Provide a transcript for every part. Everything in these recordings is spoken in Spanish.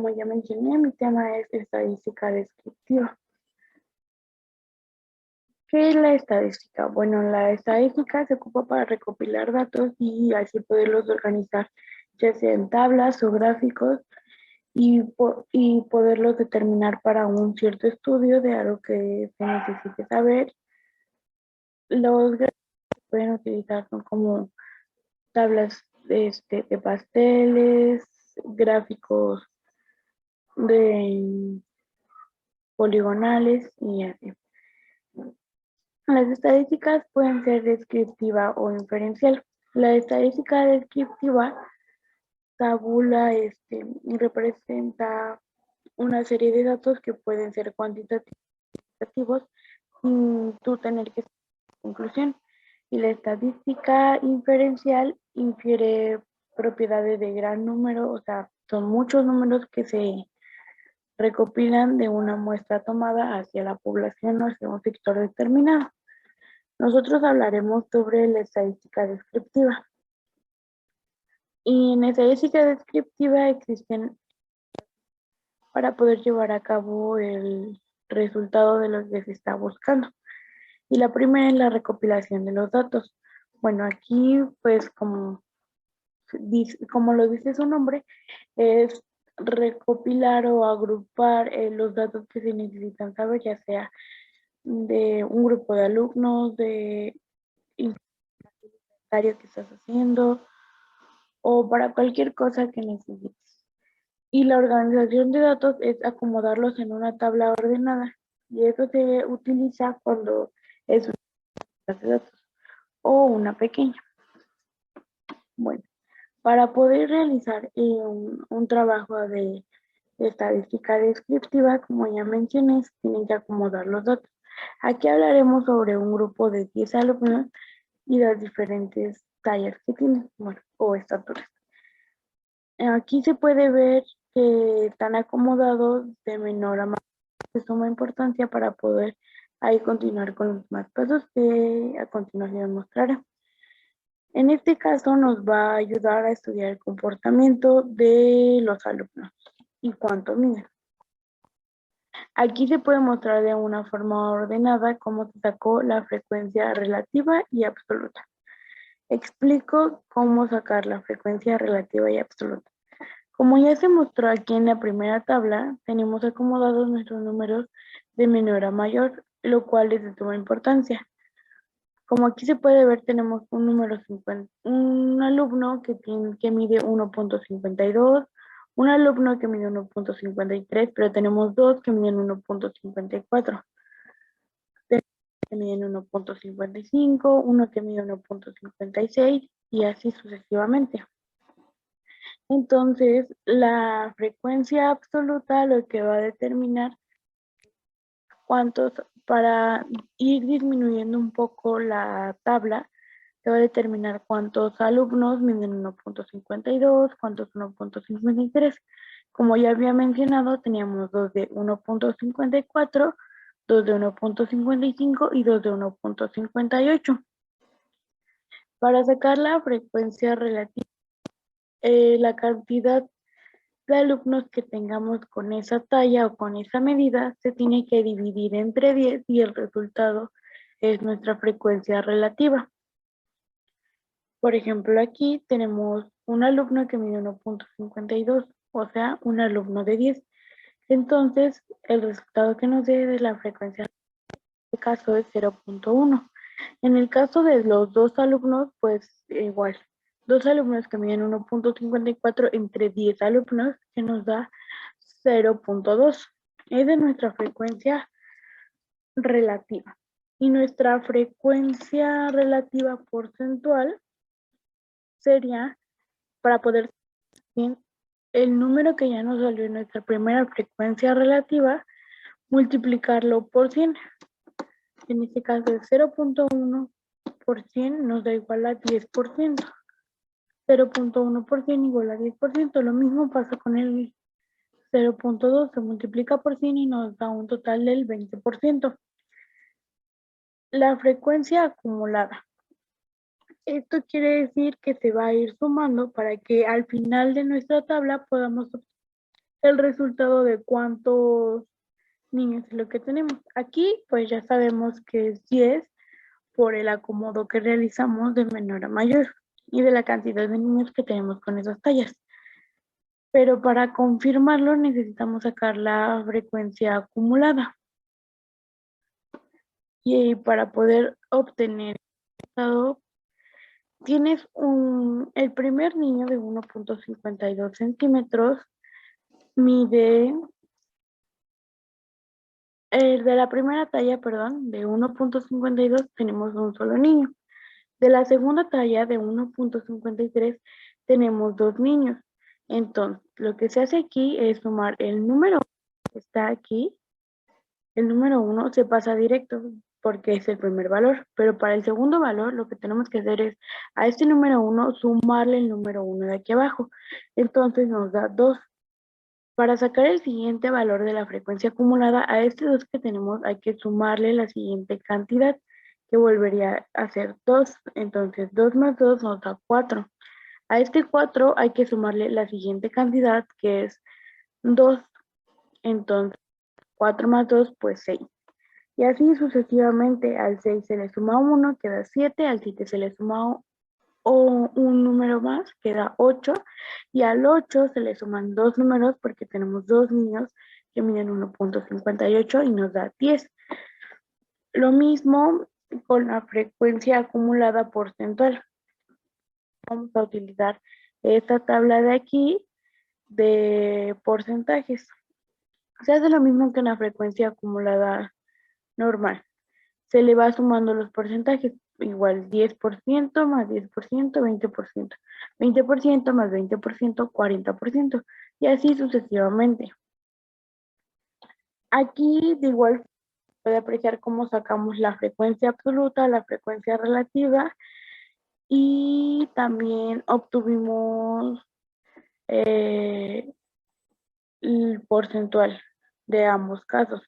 como ya mencioné, mi tema es estadística descriptiva. ¿Qué es la estadística? Bueno, la estadística se ocupa para recopilar datos y así poderlos organizar, ya sea en tablas o gráficos, y poderlos determinar para un cierto estudio de algo que se necesite saber. Los gráficos que se pueden utilizar son como tablas de pasteles, gráficos de poligonales y así. Las estadísticas pueden ser descriptiva o inferencial. La estadística descriptiva tabula representa una serie de datos que pueden ser cuantitativos sin tú tener que hacer conclusión. Y la estadística inferencial infiere propiedades de gran número, o sea, son muchos números que se recopilan de una muestra tomada hacia la población o hacia un sector determinado. Nosotros hablaremos sobre la estadística descriptiva. Y en estadística descriptiva existen para poder llevar a cabo el resultado de lo que se está buscando. Y la primera es la recopilación de los datos. Bueno, aquí pues como lo dice su nombre, es recopilar o agrupar los datos que se necesitan saber, ya sea de un grupo de alumnos, de inventario que estás haciendo o para cualquier cosa que necesites. Y la organización de datos es acomodarlos en una tabla ordenada y eso se utiliza cuando es una base de datos o una pequeña. Bueno, para poder realizar un trabajo de estadística descriptiva, como ya mencioné, tienen que acomodar los datos. Aquí hablaremos sobre un grupo de 10 alumnos y las diferentes tallas que tienen, bueno, o estaturas. Aquí se puede ver que están acomodados de menor a más de suma importancia para poder ahí continuar con los más pasos que a continuación mostraré. En este caso nos va a ayudar a estudiar el comportamiento de los alumnos y cuánto miden. Aquí se puede mostrar de una forma ordenada cómo se sacó la frecuencia relativa y absoluta. Explico cómo sacar la frecuencia relativa y absoluta. Como ya se mostró aquí en la primera tabla, tenemos acomodados nuestros números de menor a mayor, lo cual es de suma importancia. Como aquí se puede ver, tenemos un número 50, un alumno que mide 1.52, un alumno que mide 1.53, pero tenemos dos que miden 1.54. Que miden 1.55, uno que mide 1.56 y así sucesivamente. Entonces, la frecuencia absoluta lo que va a determinar cuántos, para ir disminuyendo un poco la tabla, se va a determinar cuántos alumnos miden 1.52, cuántos 1.53. Como ya había mencionado, teníamos dos de 1.54, dos de 1.55 y dos de 1.58. Para sacar la frecuencia relativa, la cantidad de alumnos que tengamos con esa talla o con esa medida se tiene que dividir entre 10 y el resultado es nuestra frecuencia relativa. Por ejemplo, aquí tenemos un alumno que mide 1.52, o sea, un alumno de 10. Entonces, el resultado que nos dé de la frecuencia en este caso es 0.1. En el caso de los dos alumnos, pues igual. Dos alumnos que miden 1.54 entre 10 alumnos, que nos da 0.2. Es de nuestra frecuencia relativa. Y nuestra frecuencia relativa porcentual sería, para poder decir el número que ya nos salió en nuestra primera frecuencia relativa, multiplicarlo por 100. En este caso es 0.1 por 100 nos da igual a 10%. 0.1% igual a 10%. Lo mismo pasa con el 0.2, se multiplica por 100 y nos da un total del 20%. La frecuencia acumulada. Esto quiere decir que se va a ir sumando para que al final de nuestra tabla podamos obtener el resultado de cuántos niños es lo que tenemos. Aquí pues ya sabemos que es 10 por el acomodo que realizamos de menor a mayor y de la cantidad de niños que tenemos con esas tallas. Pero para confirmarlo necesitamos sacar la frecuencia acumulada. Y para poder obtener el resultado, tienes el primer niño de 1.52 centímetros, mide, de la primera talla, perdón, de 1.52 tenemos un solo niño. De la segunda talla de 1.53 tenemos dos niños. Entonces, lo que se hace aquí es sumar el número que está aquí. El número 1 se pasa directo porque es el primer valor, pero para el segundo valor lo que tenemos que hacer es a este número 1 sumarle el número 1 de aquí abajo. Entonces nos da 2. Para sacar el siguiente valor de la frecuencia acumulada, a este 2 que tenemos hay que sumarle la siguiente cantidad, que volvería a ser 2. Entonces 2 más 2 nos da 4. A este 4 hay que sumarle la siguiente cantidad, que es 2. Entonces 4 más 2, pues 6. Y así sucesivamente, al 6 se le suma 1, queda 7, al 7 se le suma un número más, queda 8, y al 8 se le suman dos números porque tenemos dos niños que miden 1.58 y nos da 10. Lo mismo con la frecuencia acumulada porcentual. Vamos a utilizar esta tabla de aquí de porcentajes. Se hace lo mismo que en la frecuencia acumulada normal. Se le va sumando los porcentajes, igual 10% más 10%, 20%, 20% más 20%, 40%, y así sucesivamente. Aquí de igual puede apreciar cómo sacamos la frecuencia absoluta, la frecuencia relativa, y también obtuvimos el porcentual de ambos casos.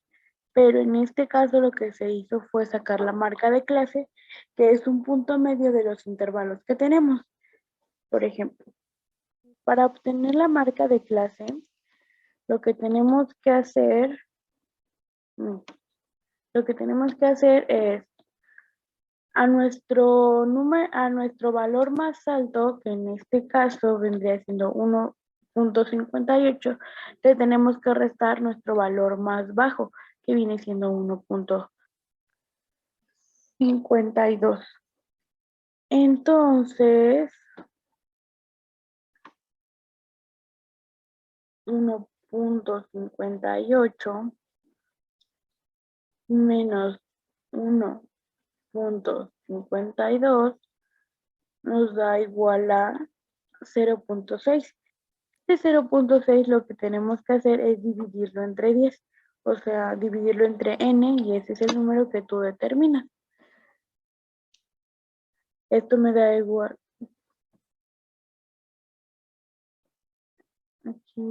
Pero en este caso lo que se hizo fue sacar la marca de clase, que es un punto medio de los intervalos que tenemos. Por ejemplo, para obtener la marca de clase, lo que tenemos que hacer, es a nuestro valor más alto, que en este caso vendría siendo 1.58, le tenemos que restar nuestro valor más bajo, que viene siendo 1.52. Entonces, 1.58 menos 1.52 nos da igual a 0.6. Este 0.6 lo que tenemos que hacer es dividirlo entre 10, o sea, dividirlo entre n, y ese es el número que tú determinas. Esto me da igual. Aquí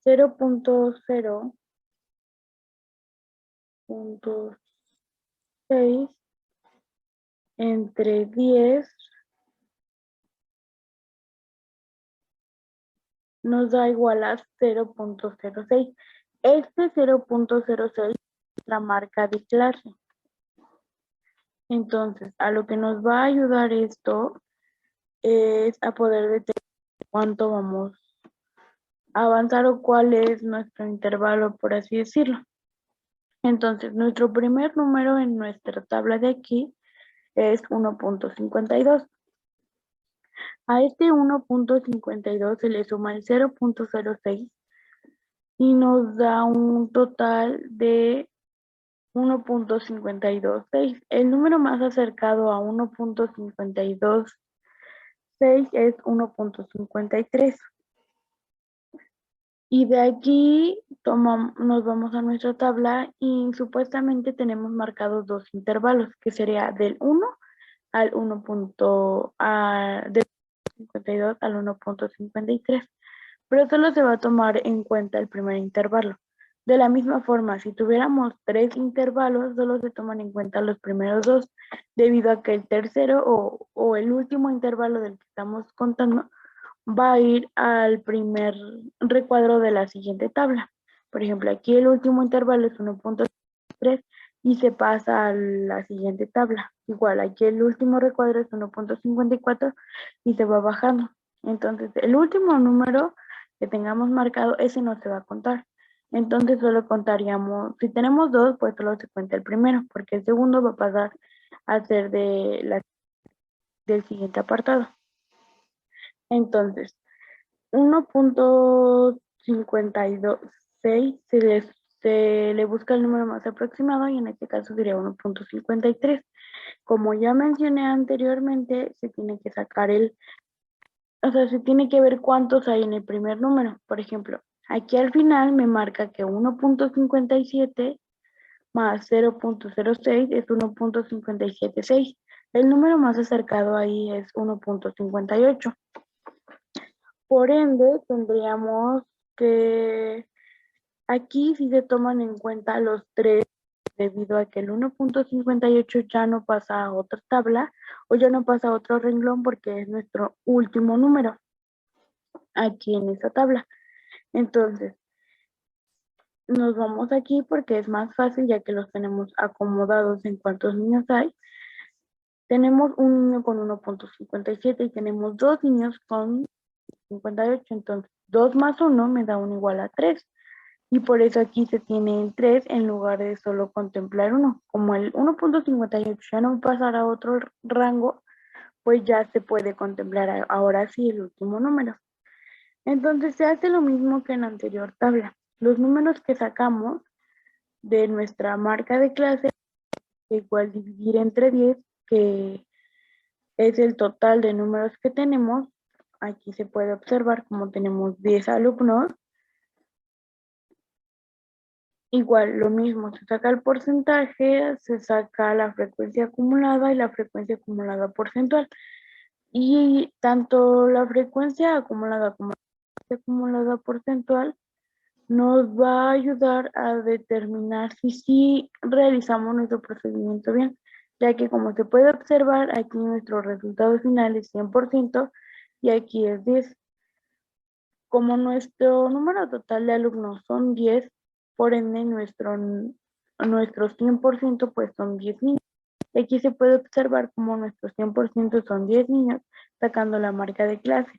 0.0.6 entre 10 nos da igual a 0.06. Este 0.06 es la marca de clase. Entonces, a lo que nos va a ayudar esto es a poder determinar cuánto vamos a avanzar o cuál es nuestro intervalo, por así decirlo. Entonces, nuestro primer número en nuestra tabla de aquí es 1.52. A este 1.52 se le suma el 0.06 y nos da un total de 1.526. El número más acercado a 1.526 es 1.53. Y de aquí nos vamos a nuestra tabla y supuestamente tenemos marcados dos intervalos, que sería del 1 al 52 al 1.53. Pero solo se va a tomar en cuenta el primer intervalo. De la misma forma, si tuviéramos tres intervalos, solo se toman en cuenta los primeros dos, debido a que el tercero o el último intervalo del que estamos contando va a ir al primer recuadro de la siguiente tabla. Por ejemplo, aquí el último intervalo es 1.3 y se pasa a la siguiente tabla. Igual, aquí el último recuadro es 1.54 y se va bajando. Entonces, el último número que tengamos marcado, ese no se va a contar. Entonces, solo contaríamos, si tenemos dos, pues solo se cuenta el primero, porque el segundo va a pasar a ser del siguiente apartado. Entonces, 1.526 se le busca el número más aproximado y en este caso sería 1.53. Como ya mencioné anteriormente, se tiene que sacar se tiene que ver cuántos hay en el primer número. Por ejemplo, aquí al final me marca que 1.57 más 0.06 es 1.576. El número más acercado ahí es 1.58. Por ende, tendríamos que aquí sí se toman en cuenta los tres, debido a que el 1.58 ya no pasa a otra tabla o ya no pasa a otro renglón porque es nuestro último número aquí en esta tabla. Entonces, nos vamos aquí porque es más fácil ya que los tenemos acomodados en cuántos niños hay. Tenemos un niño con 1.57 y tenemos dos niños con 58. Entonces, 2 más 1 me da 1 igual a 3. Y por eso aquí se tiene el 3 en lugar de solo contemplar 1. Como el 1.58 ya no pasará a otro rango, pues ya se puede contemplar ahora sí el último número. Entonces se hace lo mismo que en la anterior tabla. Los números que sacamos de nuestra marca de clase, igual dividir entre 10, que es el total de números que tenemos. Aquí se puede observar como tenemos 10 alumnos. Igual, lo mismo, se saca el porcentaje, se saca la frecuencia acumulada y la frecuencia acumulada porcentual. Y tanto la frecuencia acumulada como la frecuencia acumulada porcentual nos va a ayudar a determinar si sí realizamos nuestro procedimiento bien, ya que como se puede observar, aquí nuestro resultado final es 100% y aquí es 10. Como nuestro número total de alumnos son 10, por ende nuestro 100% pues son 10 niños. Aquí se puede observar como nuestro 100% son 10 niños, sacando la marca de clase.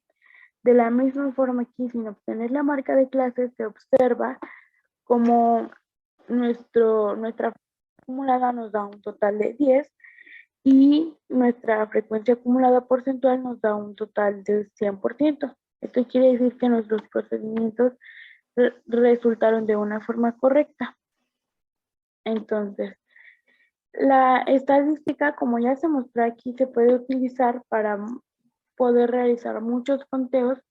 De la misma forma aquí, sin obtener la marca de clase, se observa como nuestra acumulada nos da un total de 10 y nuestra frecuencia acumulada porcentual nos da un total del 100%. Esto quiere decir que nuestros procedimientos resultaron de una forma correcta. Entonces, la estadística, como ya se mostró aquí, se puede utilizar para poder realizar muchos conteos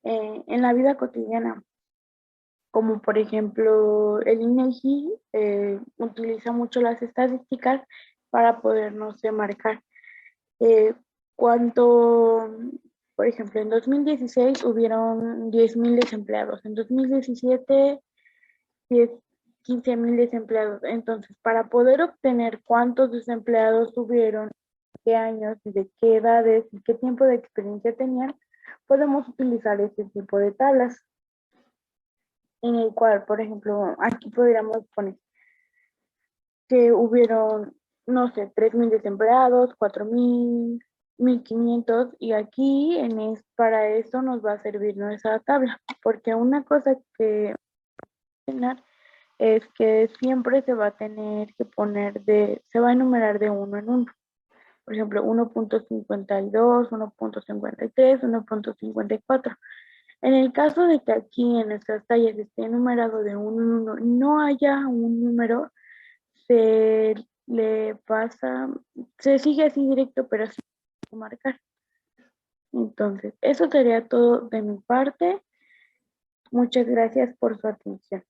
en la vida cotidiana, como por ejemplo el INEGI utiliza mucho las estadísticas para poder, no sé, marcar cuánto, por ejemplo, en 2016 hubieron 10.000 desempleados, en 2017 15.000 desempleados. Entonces, para poder obtener cuántos desempleados tuvieron, qué años y de qué edades y qué tiempo de experiencia tenían, podemos utilizar este tipo de tablas, en el cual, por ejemplo, aquí podríamos poner que hubieron, no sé, 3.000 desempleados, 4.000, 1.500, y aquí para eso nos va a servir nuestra tabla, porque una cosa que es que siempre se va a tener que se va a enumerar de uno en uno. Por ejemplo, 1.52, 1.53, 1.54. En el caso de que aquí en nuestras tallas esté enumerado de uno en uno, no haya un número, se le pasa, se sigue así directo, pero sí hay que marcar. Entonces, eso sería todo de mi parte. Muchas gracias por su atención.